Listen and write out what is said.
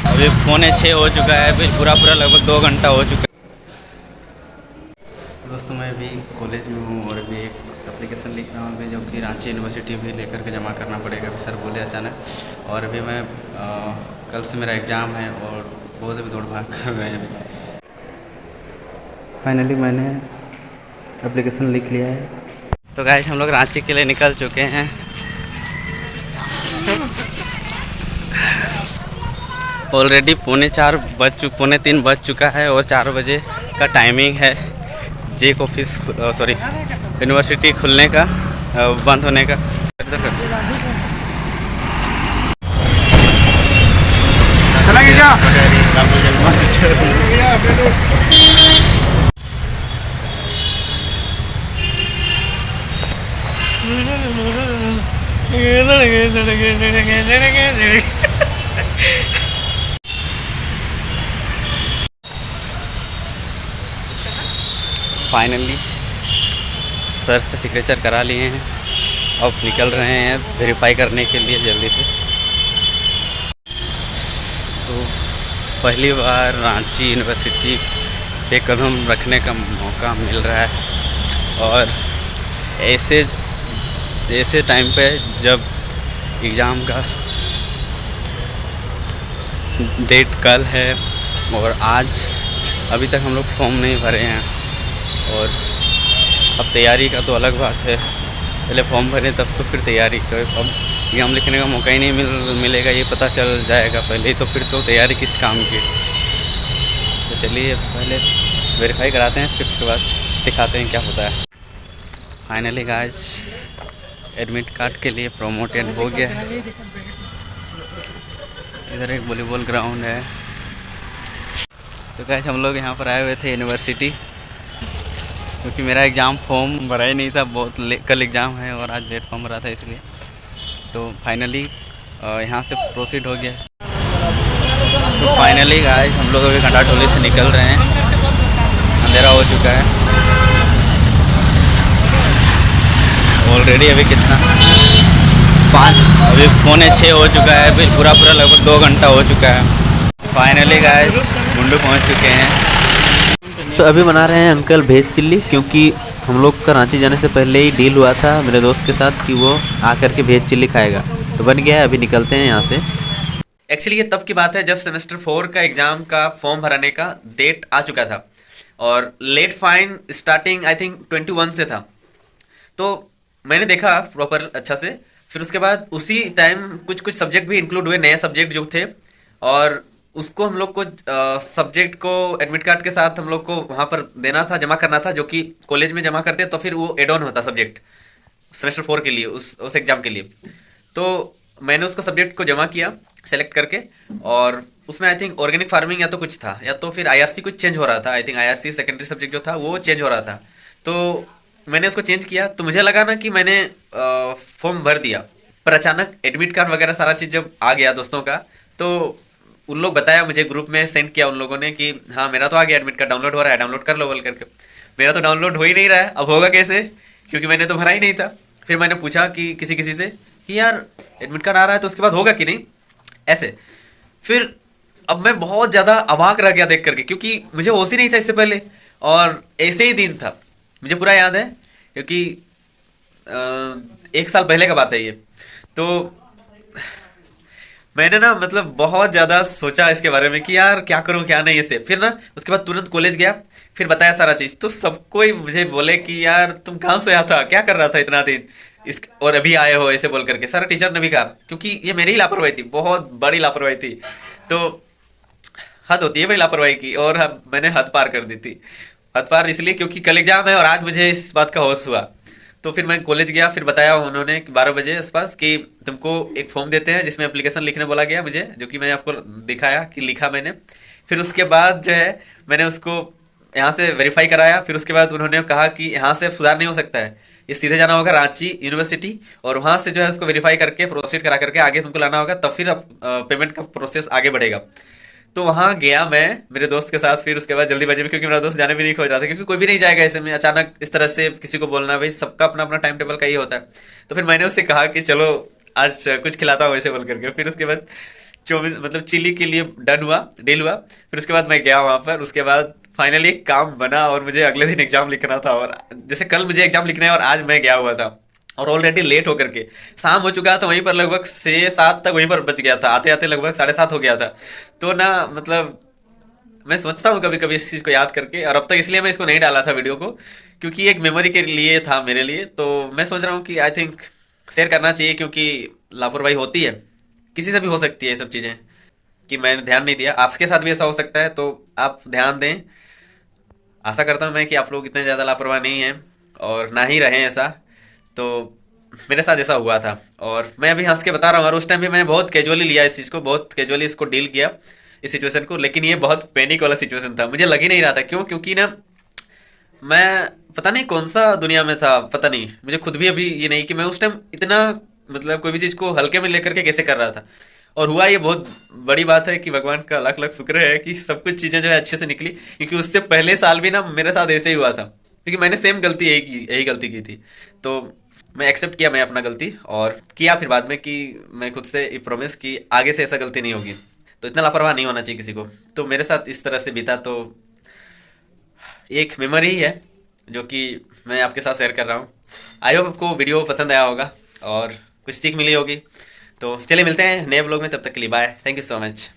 अभी 5:45 हो चुका है, अभी पूरा लगभग 2 घंटा हो चुका है। दोस्तों मैं अभी कॉलेज में हूँ और अभी एक एप्लीकेशन लिख रहा हूँ अभी, जो कि रांची यूनिवर्सिटी भी लेकर के जमा करना पड़ेगा, अभी सर बोले अचानक। और अभी मैं कल से मेरा एग्ज़ाम है और बहुत अभी दौड़ भाग कर रहे हैं। अभी फाइनली मैंने एप्लीकेशन लिख लिया है। तो गाइस हम लोग रांची के लिए निकल चुके हैं। ऑलरेडी 3:45 बज चुका है और 4 बजे का टाइमिंग है जेक ऑफिस सॉरी यूनिवर्सिटी खुलने का, बंद होने का। फाइनली सर से सिग्नेचर करा लिए हैं, अब निकल रहे हैं वेरीफाई करने के लिए जल्दी से। तो पहली बार रांची यूनिवर्सिटी पे कदम रखने का मौका मिल रहा है और ऐसे टाइम पे जब एग्ज़ाम का डेट कल है और आज अभी तक हम लोग फॉर्म नहीं भरे हैं। और अब तैयारी का तो अलग बात है, पहले फॉर्म भरें तब तो फिर तैयारी करें। अब एग्ज़ाम लिखने का मौका ही नहीं मिलेगा, ये पता चल जाएगा पहले ही, तो फिर तो तैयारी किस काम की। तो चलिए पहले वेरीफाई कराते हैं, फिर उसके बाद दिखाते हैं क्या होता है। फाइनली गाइस एडमिट कार्ड के लिए प्रोमोटेड हो गया है। इधर एक वॉलीबॉल ग्राउंड है। तो गाइस हम लोग यहाँ पर आए हुए थे यूनिवर्सिटी, क्योंकि मेरा एग्ज़ाम फॉर्म भरा ही नहीं था, कल एग्ज़ाम है और आज डेट फॉर्म भरा था इसलिए। तो फाइनली यहाँ से प्रोसीड हो गया। तो फाइनली गाइस हम लोग अभी कंडाटोली से निकल रहे हैं, अंधेरा हो चुका है ऑलरेडी। अभी कितना 5 अभी 5:45 हो चुका है, अभी पूरा लगभग 2 घंटा हो चुका है। फाइनली गाइस मुंडू पहुँच चुके हैं। तो अभी बना रहे हैं अंकल वेज चिल्ली, क्योंकि हम लोग का रांची जाने से पहले ही डील हुआ था मेरे दोस्त के साथ कि वो आकर के वेज चिल्ली खाएगा। तो बन गया है, अभी निकलते हैं यहाँ से। एक्चुअली ये तब की बात है जब सेमेस्टर 4 का एग्जाम का फॉर्म भरने का डेट आ चुका था और late fine starting I think 21 से था। तो मैंने देखा प्रॉपर अच्छा से, फिर उसके बाद उसी टाइम कुछ सब्जेक्ट भी इंक्लूड हुए, नए सब्जेक्ट जो थे, और उसको हम लोग को सब्जेक्ट को एडमिट कार्ड के साथ हम लोग को वहाँ पर देना था, जमा करना था, जो कि कॉलेज में जमा करते तो फिर वो एड ऑन होता सब्जेक्ट सेमेस्टर 4 के लिए, उस एग्जाम के लिए। तो मैंने उसको सब्जेक्ट को जमा किया सेलेक्ट करके, और उसमें आई थिंक ऑर्गेनिक फार्मिंग या तो कुछ था, या तो फिर आईआरसी कुछ चेंज हो रहा था। I think IRC secondary subject जो था वो चेंज हो रहा था। तो मैंने उसको चेंज किया, तो मुझे लगा ना कि मैंने फॉर्म भर दिया, पर अचानक एडमिट कार्ड वगैरह सारा चीज़ जब आ गया दोस्तों का, तो उन लोग बताया मुझे, ग्रुप में सेंड किया उन लोगों ने कि हाँ मेरा तो आ गया एडमिट कार्ड, डाउनलोड हो रहा है, डाउनलोड कर लो बोल करके। मेरा तो डाउनलोड हो ही नहीं रहा है, अब होगा कैसे, क्योंकि मैंने तो भरा ही नहीं था। फिर मैंने पूछा कि किसी से कि यार एडमिट कार्ड आ रहा है तो उसके बाद होगा कि नहीं, ऐसे। फिर अब मैं बहुत ज़्यादा अवाक रह गया देख करके, क्योंकि मुझे होश ही नहीं था इससे पहले, और ऐसे ही दिन था, मुझे पूरा याद है, क्योंकि 1 साल पहले का बात है ये। तो मैंने ना मतलब बहुत ज़्यादा सोचा इसके बारे में कि यार क्या करूं क्या नहीं ऐसे। फिर ना उसके बाद तुरंत कॉलेज गया, फिर बताया सारा चीज़, तो सबको ही मुझे बोले कि यार तुम कहाँ से आया था, क्या कर रहा था इतना दिन इस, और अभी आए हो ऐसे बोल करके। सारा टीचर ने भी कहा, क्योंकि ये मेरी ही लापरवाही थी, बहुत बड़ी लापरवाही थी। तो हद होती है भाई लापरवाही की, और मैंने हद पार कर दी थी। हद पार इसलिए क्योंकि कल एग्जाम है और आज मुझे इस बात का होश हुआ। तो फिर मैं कॉलेज गया, फिर बताया उन्होंने 12 बजे आसपास कि तुमको एक फॉर्म देते हैं जिसमें एप्लीकेशन लिखने बोला गया मुझे, जो कि मैंने आपको दिखाया कि लिखा मैंने। फिर उसके बाद जो है मैंने उसको यहाँ से वेरीफाई कराया। फिर उसके बाद उन्होंने कहा कि यहाँ से सुधार नहीं हो सकता है, ये सीधे जाना होगा रांची यूनिवर्सिटी, और वहाँ से जो है उसको वेरीफाई करके प्रोसीड करा करके आगे तुमको लाना होगा, तब फिर पेमेंट का प्रोसेस आगे बढ़ेगा। तो वहाँ गया मैं मेरे दोस्त के साथ, फिर उसके बाद जल्दीबाजी में, क्योंकि मेरा दोस्त जाने भी नहीं खोज रहा था, क्योंकि कोई भी नहीं जाएगा ऐसे में अचानक इस तरह से किसी को बोलना, भाई सबका अपना अपना टाइम टेबल का ही होता है। तो फिर मैंने उससे कहा कि चलो आज कुछ खिलाता हूँ ऐसे बोल करके। फिर उसके बाद 24 मतलब चिली के लिए डन हुआ, डील हुआ। फिर उसके बाद मैं गया वहाँ पर, उसके बाद फाइनली एक काम बना और मुझे अगले दिन एग्जाम लिखना था। और जैसे कल मुझे एग्जाम लिखना है और आज मैं गया हुआ था और ऑलरेडी लेट होकर के शाम हो चुका था, वहीं पर लगभग 6-7 तक वहीं पर बच गया था, आते आते लगभग 7:30 हो गया था। तो ना मतलब मैं सोचता हूँ कभी कभी इस चीज़ को याद करके, और अब तक इसलिए मैं इसको नहीं डाला था वीडियो को, क्योंकि एक मेमोरी के लिए था मेरे लिए। तो मैं सोच रहा हूँ कि आई थिंक शेयर करना चाहिए, क्योंकि लापरवाही होती है, किसी से भी हो सकती है ये सब चीज़ें, कि मैंने ध्यान नहीं दिया, आपके साथ भी ऐसा हो सकता है, तो आप ध्यान दें। आशा करता हूँ मैं कि आप लोग इतने ज़्यादा लापरवाह नहीं हैं और ना ही रहें ऐसा। तो मेरे साथ ऐसा हुआ था और मैं अभी हंस के बता रहा हूँ, और उस टाइम भी मैंने बहुत कैजुअली लिया इस चीज़ को, बहुत कैजुअली इसको डील किया इस सिचुएशन को। लेकिन ये बहुत पैनिक वाला सिचुएशन था, मुझे लग ही नहीं रहा था। क्यों? क्योंकि ना मैं पता नहीं कौन सा दुनिया में था, पता नहीं, मुझे खुद भी अभी ये नहीं कि मैं उस टाइम इतना मतलब कोई भी चीज़ को हल्के में लेकर के कैसे कर रहा था। और हुआ ये बहुत बड़ी बात है कि भगवान का लाख लाख शुक्र है कि सब कुछ चीज़ें जो है अच्छे से निकली, क्योंकि उससे पहले साल भी ना मेरे साथ ऐसे ही हुआ था, क्योंकि मैंने सेम गलती यही गलती की थी। तो मैं एक्सेप्ट किया मैं अपना गलती, और किया फिर बाद में कि मैं खुद से प्रॉमिस कि आगे से ऐसा गलती नहीं होगी। तो इतना लापरवाह नहीं होना चाहिए किसी को। तो मेरे साथ इस तरह से बीता, तो एक मेमोरी ही है जो कि मैं आपके साथ शेयर कर रहा हूँ। आई होप आपको वीडियो पसंद आया होगा और कुछ सीख मिली होगी। तो चलिए मिलते हैं नए ब्लॉग में, तब तक के लिए bye, thank you so much.